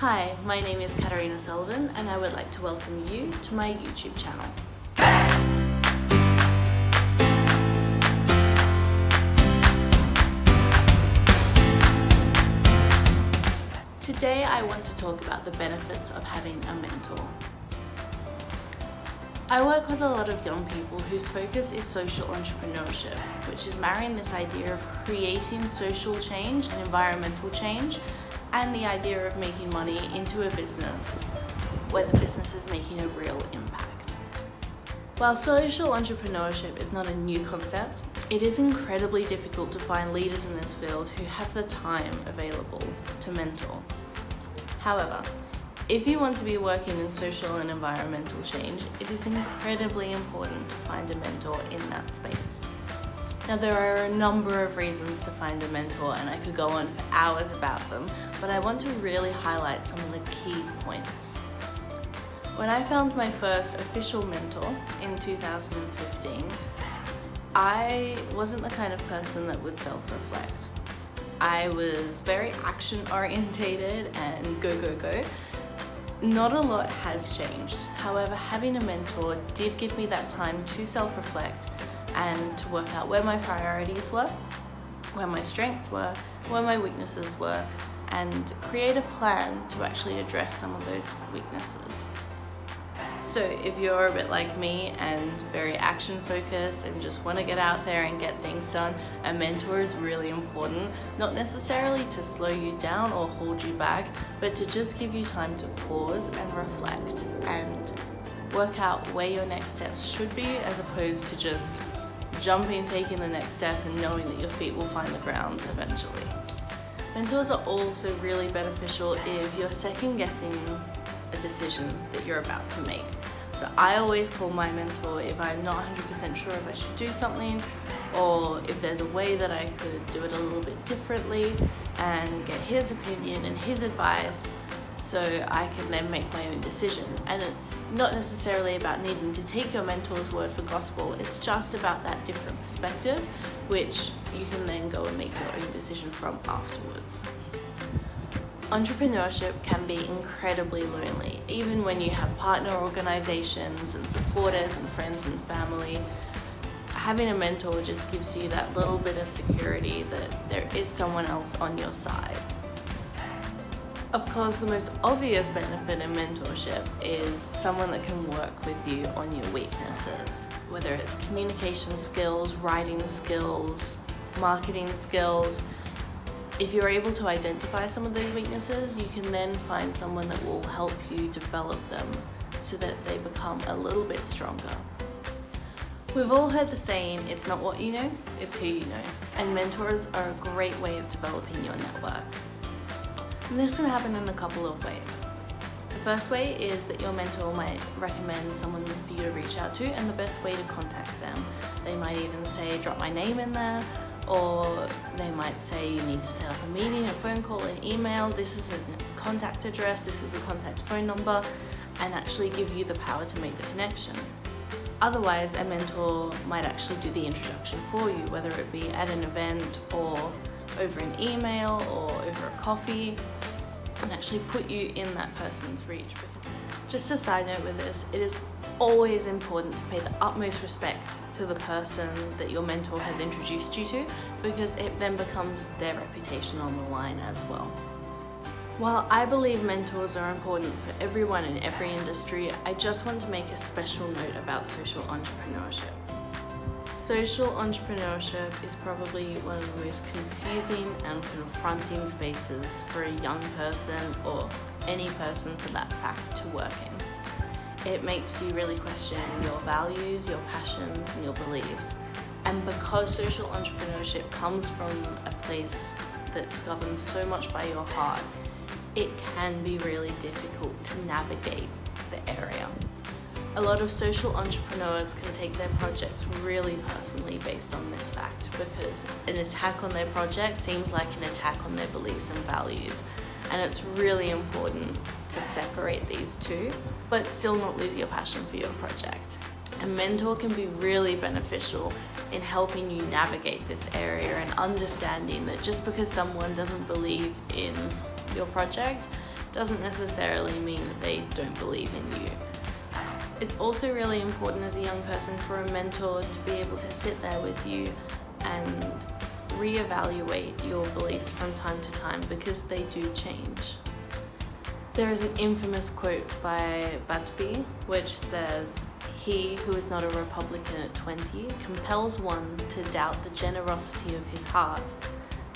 Hi, my name is Katarina Sullivan and I would like to welcome you to my YouTube channel. Today I want to talk about the benefits of having a mentor. I work with a lot of young people whose focus is social entrepreneurship, which is marrying this idea of creating social change and environmental change and the idea of making money into a business where the business is making a real impact. While social entrepreneurship is not a new concept, it is incredibly difficult to find leaders in this field who have the time available to mentor. However, if you want to be working in social and environmental change, it is incredibly important to find a mentor in that space. Now, there are a number of reasons to find a mentor, and I could go on for hours about them, but I want to really highlight some of the key points. When I found my first official mentor in 2015, I wasn't the kind of person that would self-reflect. I was very action-orientated and go, go, go. Not a lot has changed. However, having a mentor did give me that time to self-reflect and to work out where my priorities were, where my strengths were, where my weaknesses were, and create a plan to actually address some of those weaknesses. So if you're a bit like me and very action focused and just want to get out there and get things done, a mentor is really important, not necessarily to slow you down or hold you back, but to just give you time to pause and reflect and work out where your next steps should be, as opposed to just jumping, taking the next step and knowing that your feet will find the ground eventually. Mentors are also really beneficial if you're second guessing a decision that you're about to make. So I always call my mentor if I'm not 100% sure if I should do something, or if there's a way that I could do it a little bit differently, and get his opinion and his advice so I can then make my own decision. And it's not necessarily about needing to take your mentor's word for gospel, it's just about that different perspective, which you can then go and make your own decision from afterwards. Entrepreneurship can be incredibly lonely, even when you have partner organizations and supporters and friends and family. Having a mentor just gives you that little bit of security that there is someone else on your side. Of course, the most obvious benefit in mentorship is someone that can work with you on your weaknesses, whether it's communication skills, writing skills, marketing skills. If you're able to identify some of those weaknesses, you can then find someone that will help you develop them so that they become a little bit stronger. We've all heard the saying, it's not what you know, it's who you know. And mentors are a great way of developing your network. And this can happen in a couple of ways. The first way is that your mentor might recommend someone for you to reach out to, and the best way to contact them. They might even say, drop my name in there, or they might say you need to set up a meeting, a phone call, an email, this is a contact address, this is a contact phone number, and actually give you the power to make the connection. Otherwise, a mentor might actually do the introduction for you, whether it be at an event or over an email or over a coffee, and actually put you in that person's reach. Just a side note with this, it is always important to pay the utmost respect to the person that your mentor has introduced you to, because it then becomes their reputation on the line as well. While I believe mentors are important for everyone in every industry, I just want to make a special note about social entrepreneurship. Social entrepreneurship is probably one of the most confusing and confronting spaces for a young person, or any person for that fact, to work in. It makes you really question your values, your passions, and your beliefs. And because social entrepreneurship comes from a place that's governed so much by your heart, it can be really difficult to navigate the area. A lot of social entrepreneurs can take their projects really personally based on this fact, because an attack on their project seems like an attack on their beliefs and values. And it's really important to separate these two, but still not lose your passion for your project. A mentor can be really beneficial in helping you navigate this area and understanding that just because someone doesn't believe in your project doesn't necessarily mean that they don't believe in you. It's also really important as a young person for a mentor to be able to sit there with you and reevaluate your beliefs from time to time, because they do change. There is an infamous quote by Batby which says, "He who is not a Republican at 20 compels one to doubt the generosity of his heart,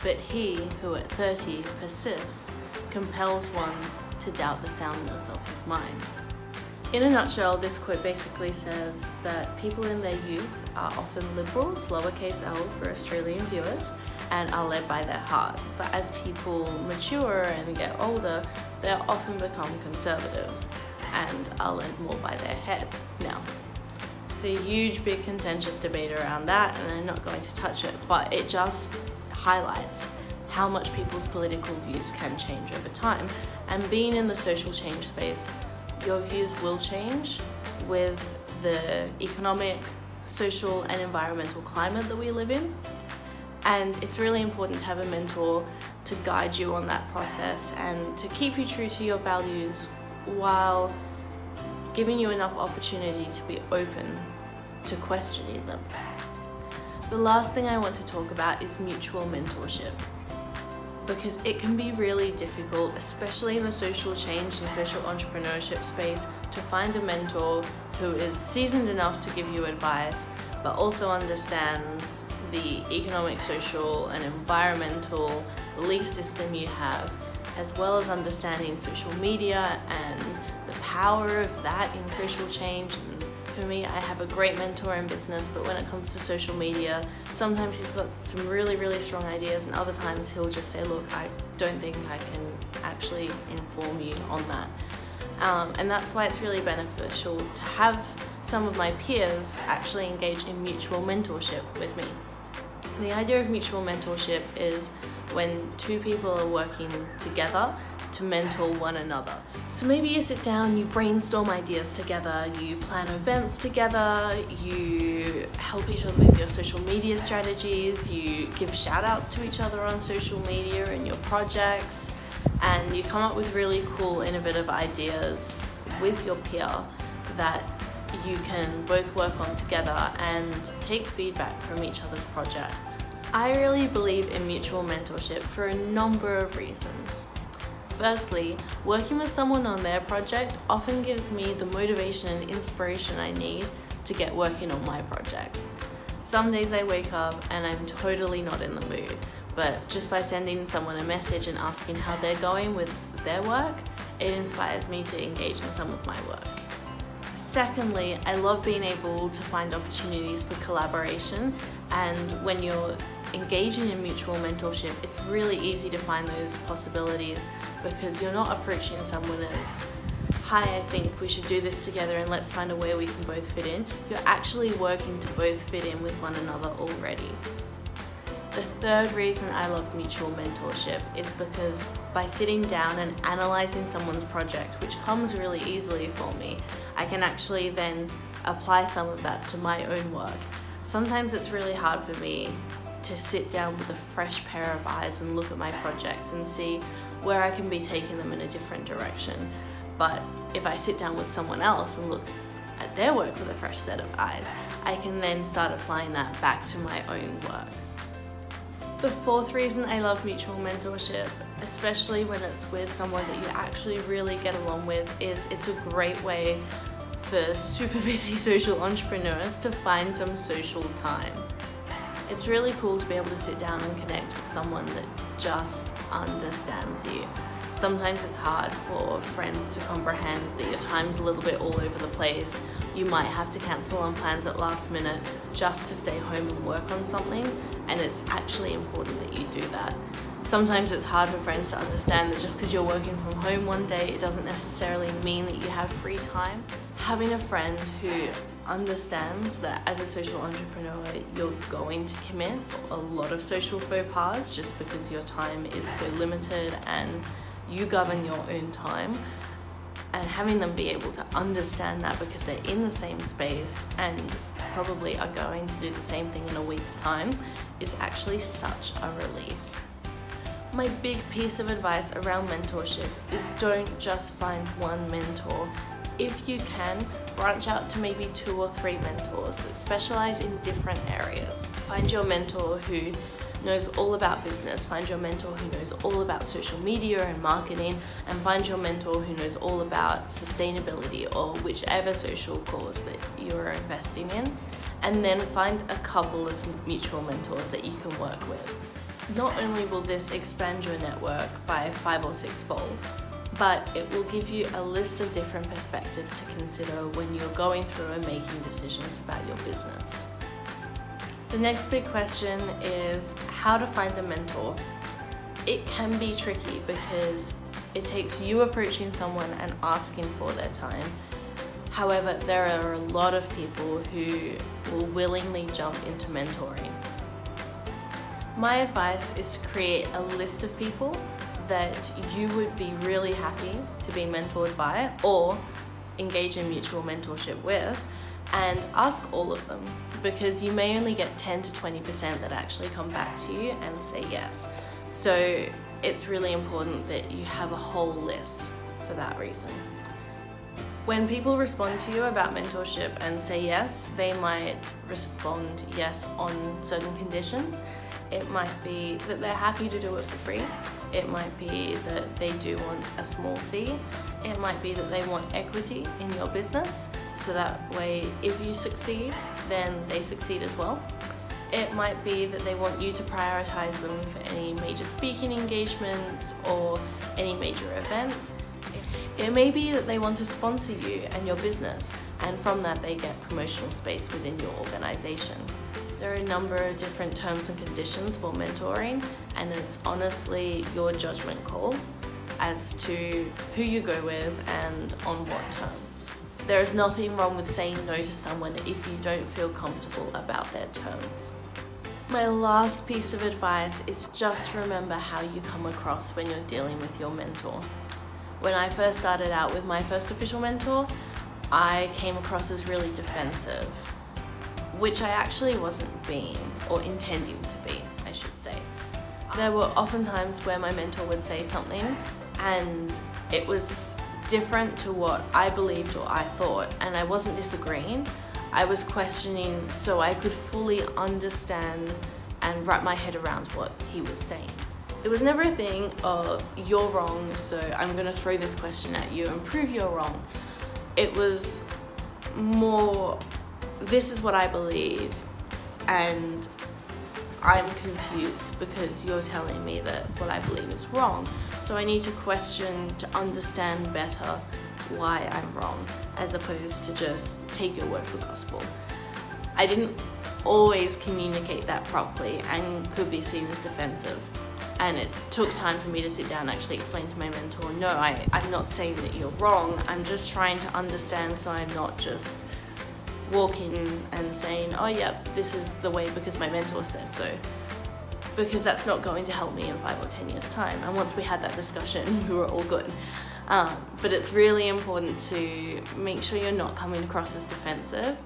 but he who at 30 persists compels one to doubt the soundness of his mind." In a nutshell, this quote basically says that people in their youth are often liberals, lowercase l for Australian viewers, and are led by their heart. But as people mature and get older, they'll often become conservatives and are led more by their head. Now, it's a huge, big, contentious debate around that, and I'm not going to touch it, but it just highlights how much people's political views can change over time. And being in the social change space, your views will change with the economic, social, and environmental climate that we live in. And it's really important to have a mentor to guide you on that process and to keep you true to your values while giving you enough opportunity to be open to questioning them. The last thing I want to talk about is mutual mentorship, because it can be really difficult, especially in the social change and social entrepreneurship space, to find a mentor who is seasoned enough to give you advice, but also understands the economic, social, and environmental belief system you have, as well as understanding social media and the power of that in social change. And for me, I have a great mentor in business, but when it comes to social media, sometimes he's got some really, really strong ideas, and other times he'll just say, look, I don't think I can actually inform you on that. And that's why it's really beneficial to have some of my peers actually engage in mutual mentorship with me. The idea of mutual mentorship is when two people are working together to mentor one another. So maybe you sit down, you brainstorm ideas together, you plan events together, you help each other with your social media strategies, you give shout outs to each other on social media and your projects, and you come up with really cool, innovative ideas with your peer that you can both work on together and take feedback from each other's project. I really believe in mutual mentorship for a number of reasons. Firstly, working with someone on their project often gives me the motivation and inspiration I need to get working on my projects. Some days I wake up and I'm totally not in the mood, but just by sending someone a message and asking how they're going with their work, it inspires me to engage in some of my work. Secondly, I love being able to find opportunities for collaboration, and when you're engaging in mutual mentorship, it's really easy to find those possibilities because you're not approaching someone as, hi, I think we should do this together and let's find a way we can both fit in. You're actually working to both fit in with one another already. The third reason I love mutual mentorship is because by sitting down and analyzing someone's project, which comes really easily for me, I can actually then apply some of that to my own work. Sometimes it's really hard for me to sit down with a fresh pair of eyes and look at my projects and see where I can be taking them in a different direction. But if I sit down with someone else and look at their work with a fresh set of eyes, I can then start applying that back to my own work. The fourth reason I love mutual mentorship, especially when it's with someone that you actually really get along with, is it's a great way for super busy social entrepreneurs to find some social time. It's really cool to be able to sit down and connect with someone that just understands you. Sometimes it's hard for friends to comprehend that your time's a little bit all over the place. You might have to cancel on plans at last minute just to stay home and work on something, and it's actually important that you do that. Sometimes it's hard for friends to understand that just because you're working from home one day, it doesn't necessarily mean that you have free time. Having a friend who understands that as a social entrepreneur, you're going to commit a lot of social faux pas just because your time is so limited and you govern your own time, and having them be able to understand that because they're in the same space and probably are going to do the same thing in a week's time is actually such a relief. My big piece of advice around mentorship is don't just find one mentor. If you can, branch out to maybe 2 or 3 mentors that specialize in different areas. Find your mentor who knows all about business, find your mentor who knows all about social media and marketing, and find your mentor who knows all about sustainability or whichever social cause that you're investing in, and then find a couple of mutual mentors that you can work with. Not only will this expand your network by 5 or 6-fold, but it will give you a list of different perspectives to consider when you're going through and making decisions about your business. The next big question is how to find a mentor. It can be tricky because it takes you approaching someone and asking for their time. However, there are a lot of people who will willingly jump into mentoring. My advice is to create a list of people that you would be really happy to be mentored by or engage in mutual mentorship with, and ask all of them, because you may only get 10 to 20% that actually come back to you and say yes. So it's really important that you have a whole list for that reason. When people respond to you about mentorship and say yes, they might respond yes on certain conditions. It might be that they're happy to do it for free. It might be that they do want a small fee. It might be that they want equity in your business, so that way if you succeed, then they succeed as well. It might be that they want you to prioritize them for any major speaking engagements or any major events. It may be that they want to sponsor you and your business, and from that they get promotional space within your organization. There are a number of different terms and conditions for mentoring, and it's honestly your judgment call as to who you go with and on what terms. There is nothing wrong with saying no to someone if you don't feel comfortable about their terms. My last piece of advice is just remember how you come across when you're dealing with your mentor. When I first started out with my first official mentor, I came across as really defensive, which I actually wasn't being, or intending to be, I should say. There were often times where my mentor would say something and it was different to what I believed or I thought, and I wasn't disagreeing. I was questioning so I could fully understand and wrap my head around what he was saying. It was never a thing of you're wrong, so I'm going to throw this question at you and prove you're wrong. It was more, this is what I believe and I'm confused because you're telling me that what I believe is wrong. So I need to question to understand better why I'm wrong, as opposed to just take your word for gospel. I didn't always communicate that properly and could be seen as defensive. And it took time for me to sit down and actually explain to my mentor, no, I'm not saying that you're wrong, I'm just trying to understand so I'm not just walking and saying, oh yeah, this is the way because my mentor said so. Because that's not going to help me in 5 or 10 years' time. And once we had that discussion, we were all good. But it's really important to make sure you're not coming across as defensive.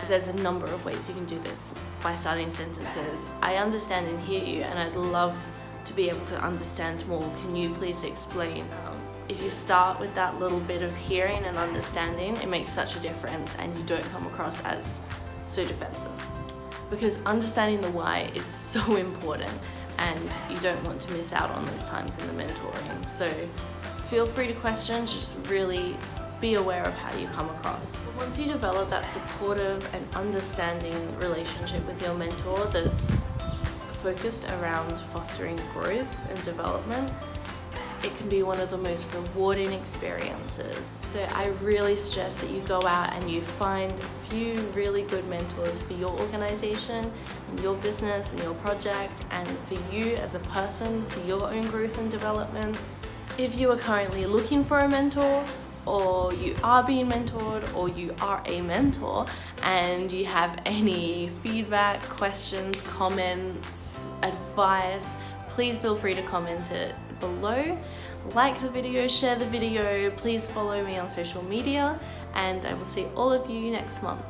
There's a number of ways you can do this by starting sentences. I understand and hear you, and I'd love to be able to understand more. Can you please explain? If you start with that little bit of hearing and understanding, it makes such a difference and you don't come across as so defensive. Because understanding the why is so important and you don't want to miss out on those times in the mentoring. So feel free to question, just really be aware of how you come across. Once you develop that supportive and understanding relationship with your mentor that's focused around fostering growth and development, it can be one of the most rewarding experiences. So I really suggest that you go out and you find a few really good mentors for your organization and your business and your project, and for you as a person, for your own growth and development. If you are currently looking for a mentor, or you are being mentored, or you are a mentor and you have any feedback, questions, comments, advice, please feel free to comment it below. Like the video, share the video, please follow me on social media, and I will see all of you next month.